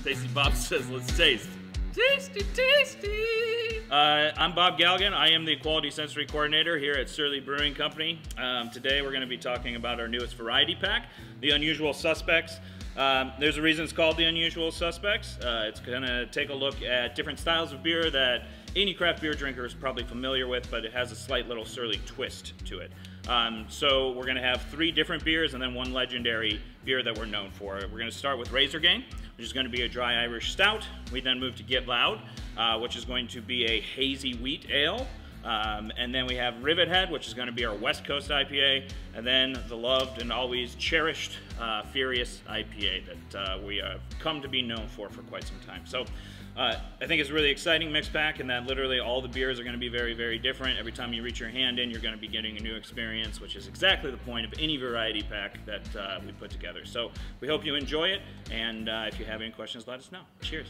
Tasty Bob says, let's taste. Tasty, tasty. I'm Bob Galgan. I am the Quality Sensory Coordinator here at Surly Brewing Company. Today we're going to be talking about our newest variety pack, the Unusual Suspects. There's a reason it's called the Unusual Suspects. It's going to take a look at different styles of beer that any craft beer drinker is probably familiar with, but it has a slight little surly twist to it. So we're going to have 3 different beers and then 1 legendary beer that we're known for. We're going to start with Razor Gang, which is going to be a dry Irish stout. We then move to Get Loud, which is going to be a hazy wheat ale. And then we have Rivet Head, which is going to be our West Coast IPA, and then the loved and always cherished Furious IPA that we have come to be known for quite some time. So I think it's a really exciting mix pack in that literally all the beers are going to be very, very different. Every time you reach your hand in, you're going to be getting a new experience, which is exactly the point of any variety pack that we put together. So we hope you enjoy it, and if you have any questions, let us know. Cheers.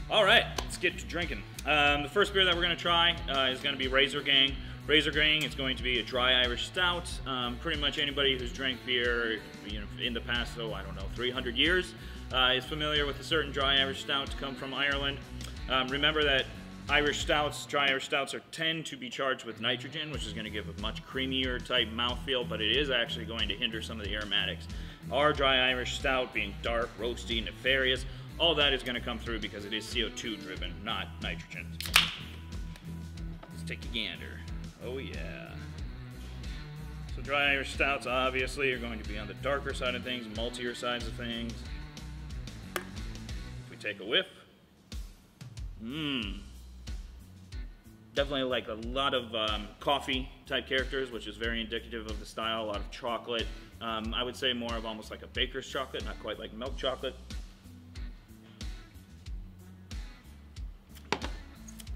All right, let's get to drinking. The first beer that we're going to try is going to be Razor Gang. Razor Gang is going to be a dry Irish stout. Pretty much anybody who's drank beer, in the past, 300 years, is familiar with a certain dry Irish stout to come from Ireland. Remember that dry Irish stouts tend to be charged with nitrogen, which is going to give a much creamier type mouthfeel, but it is actually going to hinder some of the aromatics. Our dry Irish stout, being dark, roasty, nefarious, all that is going to come through because it is CO2 driven, not nitrogen. Let's take a gander. Oh yeah. So dry Irish stouts obviously are going to be on the darker side of things, maltier sides of things. If we take a whiff, definitely like a lot of coffee type characters, which is very indicative of the style. A lot of chocolate. I would say more of almost like a baker's chocolate, not quite like milk chocolate.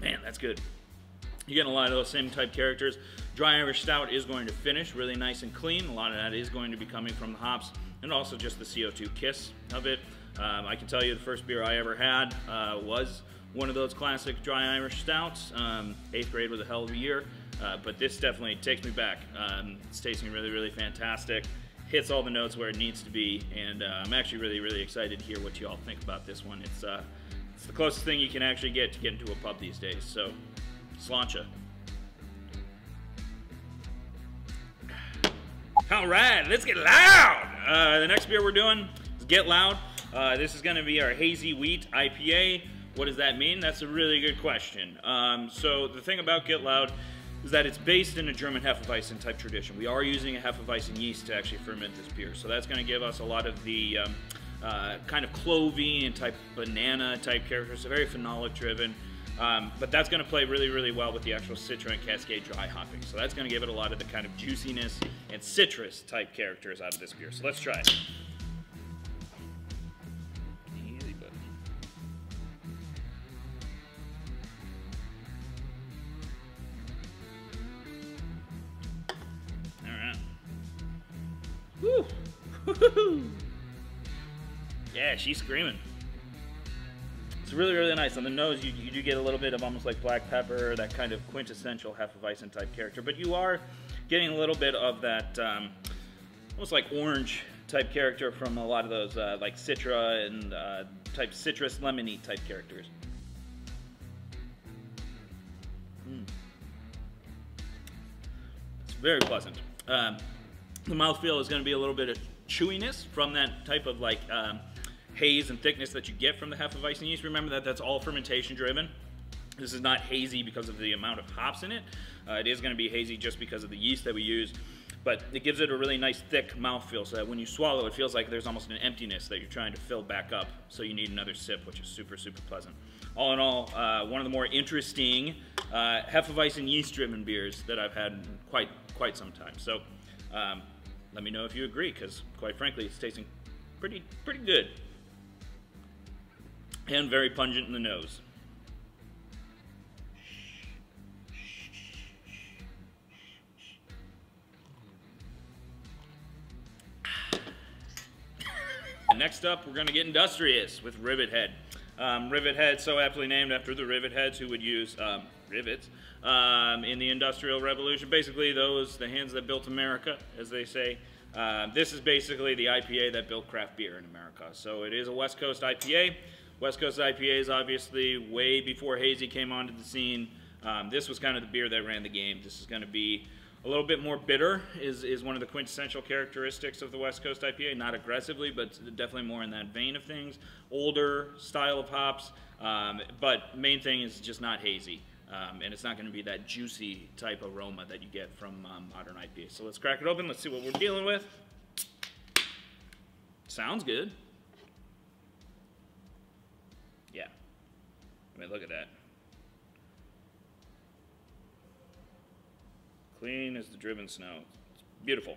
Man, that's good. You're getting a lot of those same type characters. Dry Irish Stout is going to finish really nice and clean. A lot of that is going to be coming from the hops and also just the CO2 kiss of it. I can tell you the first beer I ever had was one of those classic dry Irish Stouts. 8th grade was a hell of a year, but this definitely takes me back. It's tasting really, really fantastic. Hits all the notes where it needs to be, and I'm actually really, really excited to hear what you all think about this one. It's the closest thing you can actually get to get into a pub these days, so sláinte. All right, let's get loud. The next beer we're doing is Get Loud. This is going to be our Hazy Wheat IPA. What does that mean? That's a really good question. So the thing about Get Loud is that it's based in a German Hefeweizen type tradition. We are using a Hefeweizen yeast to actually ferment this beer, so that's going to give us a lot of the kind of clovey and type banana type characters, so very phenolic driven. But that's going to play really, really well with the actual Citra and Cascade dry hopping. So that's going to give it a lot of the kind of juiciness and citrus type characters out of this beer. So let's try it. Easy, buddy. All right. Woo! Woo-hoo-hoo! Yeah, she's screaming. It's really, really nice. On the nose, you do get a little bit of almost like black pepper, that kind of quintessential Hefeweizen type character, but you are getting a little bit of that almost like orange type character from a lot of those like Citra and type citrus lemony type characters. It's very pleasant. The mouthfeel is going to be a little bit of chewiness from that type of like haze and thickness that you get from the Hefeweizen yeast. Remember that that's all fermentation driven. This is not hazy because of the amount of hops in it. It is going to be hazy just because of the yeast that we use, but it gives it a really nice thick mouthfeel so that when you swallow it feels like there's almost an emptiness that you're trying to fill back up, so you need another sip, which is super, super pleasant. All in all, one of the more interesting Hefeweizen yeast driven beers that I've had in quite some time. So let me know if you agree, because quite frankly it's tasting pretty good. And very pungent in the nose. Next up, we're going to get industrious with Rivet Head. Rivet Head, so aptly named after the rivet heads who would use rivets in the Industrial Revolution. Basically, the hands that built America, as they say. This is basically the IPA that built craft beer in America. So it is a West Coast IPA. West Coast IPA is obviously way before hazy came onto the scene. This was kind of the beer that ran the game. This is going to be a little bit more bitter, is one of the quintessential characteristics of the West Coast IPA. Not aggressively, but definitely more in that vein of things. Older style of hops, but main thing is just not hazy. And it's not going to be that juicy type aroma that you get from modern IPA. So let's crack it open. Let's see what we're dealing with. Sounds good. Yeah. I mean, look at that. Clean as the driven snow. It's beautiful.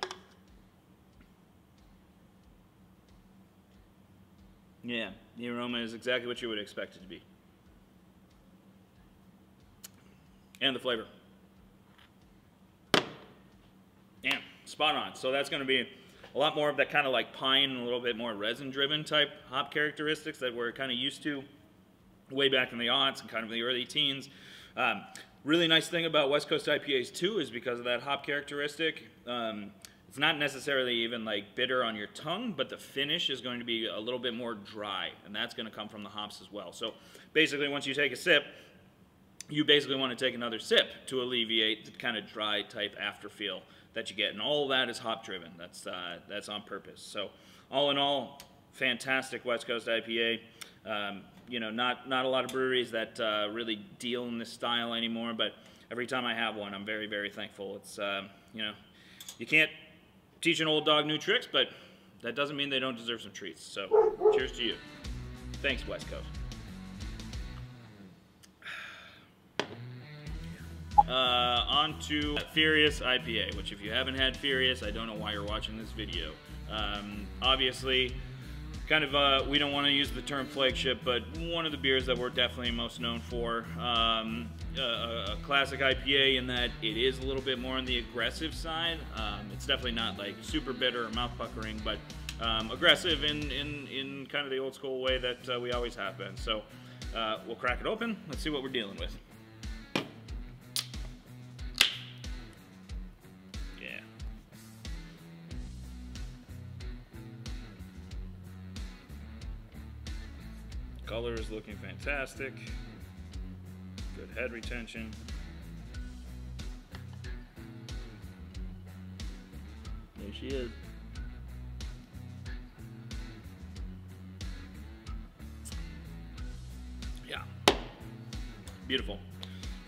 Yeah, the aroma is exactly what you would expect it to be. And the flavor. Yeah, spot on. So that's going to be a lot more of that kind of like pine and a little bit more resin-driven type hop characteristics that we're kind of used to way back in the aughts and kind of the early teens. Really nice thing about West Coast IPAs too is because of that hop characteristic. It's not necessarily even like bitter on your tongue, but the finish is going to be a little bit more dry, and that's going to come from the hops as well. So basically, once you take a sip, you basically want to take another sip to alleviate the kind of dry type afterfeel that you get, and all of that is hop driven. That's on purpose. So all in all, fantastic West Coast IPA. You know, not a lot of breweries that really deal in this style anymore, but every time I have one, I'm very, very thankful. It's, you know, you can't teach an old dog new tricks, but that doesn't mean they don't deserve some treats. So, cheers to you. Thanks, West Coast. On to Furious IPA, which if you haven't had Furious, I don't know why you're watching this video. Obviously, kind of, we don't want to use the term flagship, but one of the beers that we're definitely most known for. A classic IPA in that it is a little bit more on the aggressive side. It's definitely not like super bitter or mouth puckering, but aggressive in kind of the old school way that we always have been. So we'll crack it open. Let's see what we're dealing with. Color is looking fantastic. Good head retention. There she is. Yeah. Beautiful.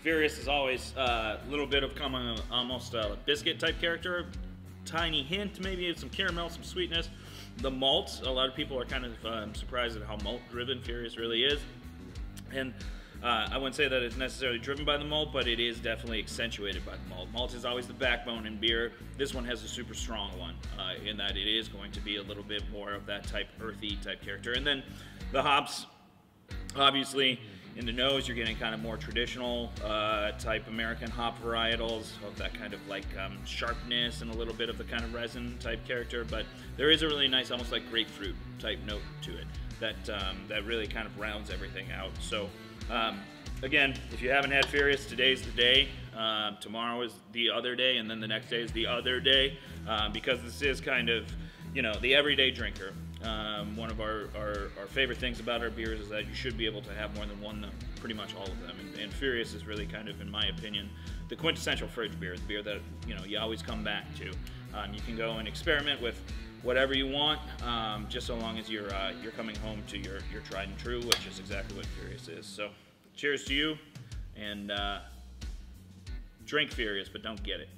Furious is always a little bit of almost a biscuit type character. Tiny hint, maybe some caramel, some sweetness. The malt, a lot of people are kind of surprised at how malt-driven Furious really is. And I wouldn't say that it's necessarily driven by the malt, but it is definitely accentuated by the malt. Malt is always the backbone in beer. This one has a super strong one in that it is going to be a little bit more of that type earthy type character. And then the hops, obviously, in the nose, you're getting kind of more traditional type American hop varietals of that kind of like sharpness and a little bit of the kind of resin type character. But there is a really nice, almost like grapefruit type note to it that really kind of rounds everything out. So again, if you haven't had Furious, today's the day. Tomorrow is the other day, and then the next day is the other day, because this is kind of, you know, the everyday drinker. One of our favorite things about our beers is that you should be able to have more than one, pretty much all of them. And Furious is really kind of, in my opinion, the quintessential fridge beer, the beer that, you know, you always come back to. You can go and experiment with whatever you want, just so long as you're coming home to your tried and true, which is exactly what Furious is. So, cheers to you, and drink Furious, but don't get it.